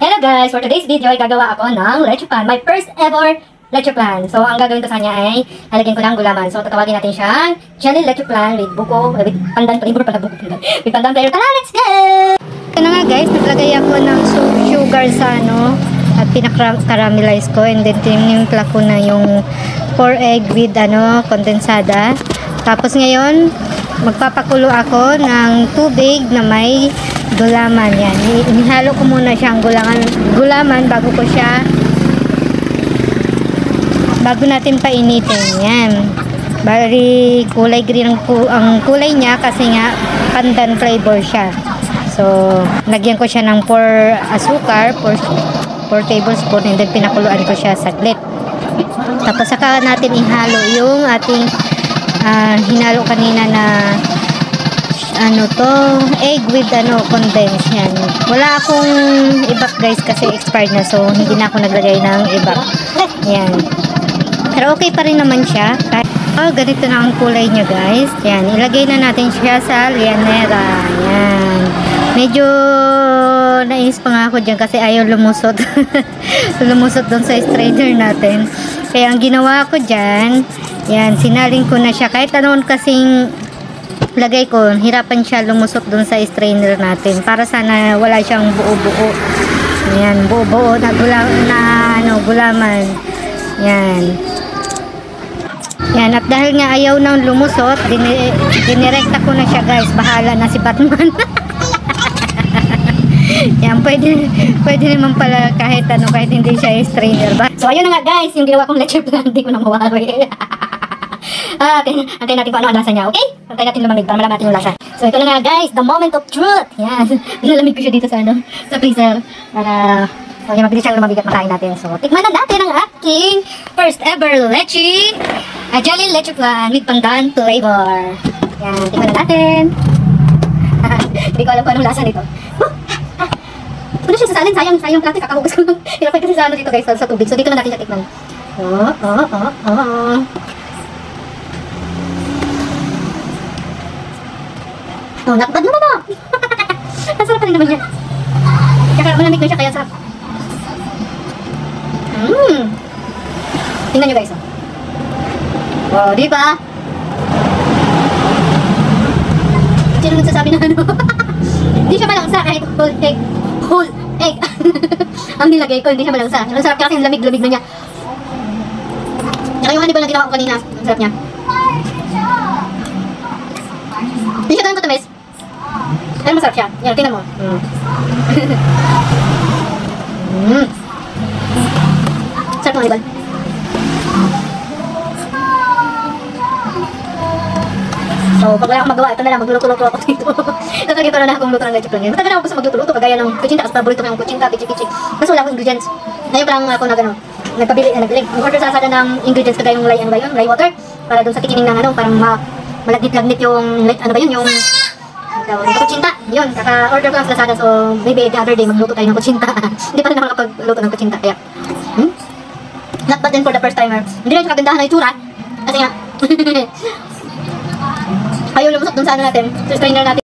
Hello guys! For today's video ay gagawa ako ng leche plan. My first ever leche plan. So, ang gagawin ko sa kanya ay halagyan ko ng gulaman. So, tatawagin natin siyang jelly leche plan with buko, with pandan flavor pala buko pandan. With pandan flavor. Tara, let's go! Ito na nga guys, naglagay ako ng sugar sa at pinakaramelize ko, and then tinimpla ko na yung 4 egg with kondensada. Tapos ngayon, magpapakulo ako ng tubig na may gulaman. Yan. Inihalo ko muna siyang gulaman bago natin painitin. Yan. Bali, kulay green ang kulay niya kasi nga pandan flavor siya. So, nagyan ko siya ng 4 asukar, 4 tablespoon, and then pinakuluan ko siya saglit. Tapos saka natin ihalo yung ating hinalo kanina na egg with condensed. Yan. Wala akong ibak guys kasi expired na, so hindi na ako naglagay ng ibak. Yan. Pero okay pa rin naman siya. Ganito na ang kulay niya guys. Yan. Ilagay na natin siya sa lianera. Yan. Medyo nainis pa nga ako dyan kasi ayaw lumusot. Lumusot doon sa strainer natin. Kaya ang ginawa ko dyan, yan, sinaling ko na siya. Kahit anoon kasing lagay ko, hirapan siya lumusot doon sa strainer natin. Para sana wala siyang buo-buo. Yan, buo-buo na gulaman. Yan. Yan, at dahil nga ayaw nang lumusot, dinirekta ko na siya guys. Bahala na si Batman. Yan, pwede naman pala kahit hindi siya strainer ba. So ayun na nga guys, yung ginawa kong leche plan, hindi ko na mawari. Antayin natin kung ano ang lasa niya, okay? Antayin natin lumamig para malaman natin yung lasa. So ito na nga guys, the moment of truth. Yan, nilalamig ko siya dito sa freezer para mabilis siyang lumamig at makain natin. So tikman na natin ang aking first ever jelly leche plan with pandan flavor. Yan, tikman na natin. Hindi ko alam kung anong lasa nito. Ano siya sasalin? Sayang plato, kakahugas ko lang. Hirapay kasi sa dito guys, sa tubig. So dito na natin siya tikman. Nakbad naman mo! Ang sarap pa rin naman niya. Tsaka malamig na siya, kaya sarap. Tingnan nyo guys. Di ba? Sino nagsasabi na Hindi siya malangsa kahit whole egg. Ang nilagay ko, hindi siya malangsa. Ang sarap kasi lamig-lamig na niya. Tsaka yung honey ball na ginawa ko kanina, ang sarap niya. Hindi siya ganun katamis. Pero masarap siya. Yan, tingnan mo. Sarap ng honey ball. So, pag wala akong magawa, ito na lang, magluluto-luto ako dito. Ito na akong luto ng leche plan ngayon. Matagal ako gusto magluto-luto, kagaya ng kuchinta, kasi paborito ko yung kuchinta, kichi-kichi. Kasi wala akong ingredients. Ngayon pa lang ako nagpabili, order sa Lazada ng ingredients, kagaya yung lye water, para doon sa tikining ng parang malagnit-lagnit yung, yung kuchinta. Yun, kaka-order ko lang sa Lazada, so maybe the other day magluto tayo ng kuchinta. Hindi pa rin ako nakapagluto ng kuchinta, kaya, not bad din for the first timer. Hindi rin siya kagandahan ng itsura, kasi nga, ayaw lumusot dun sa natin, sa strainer natin.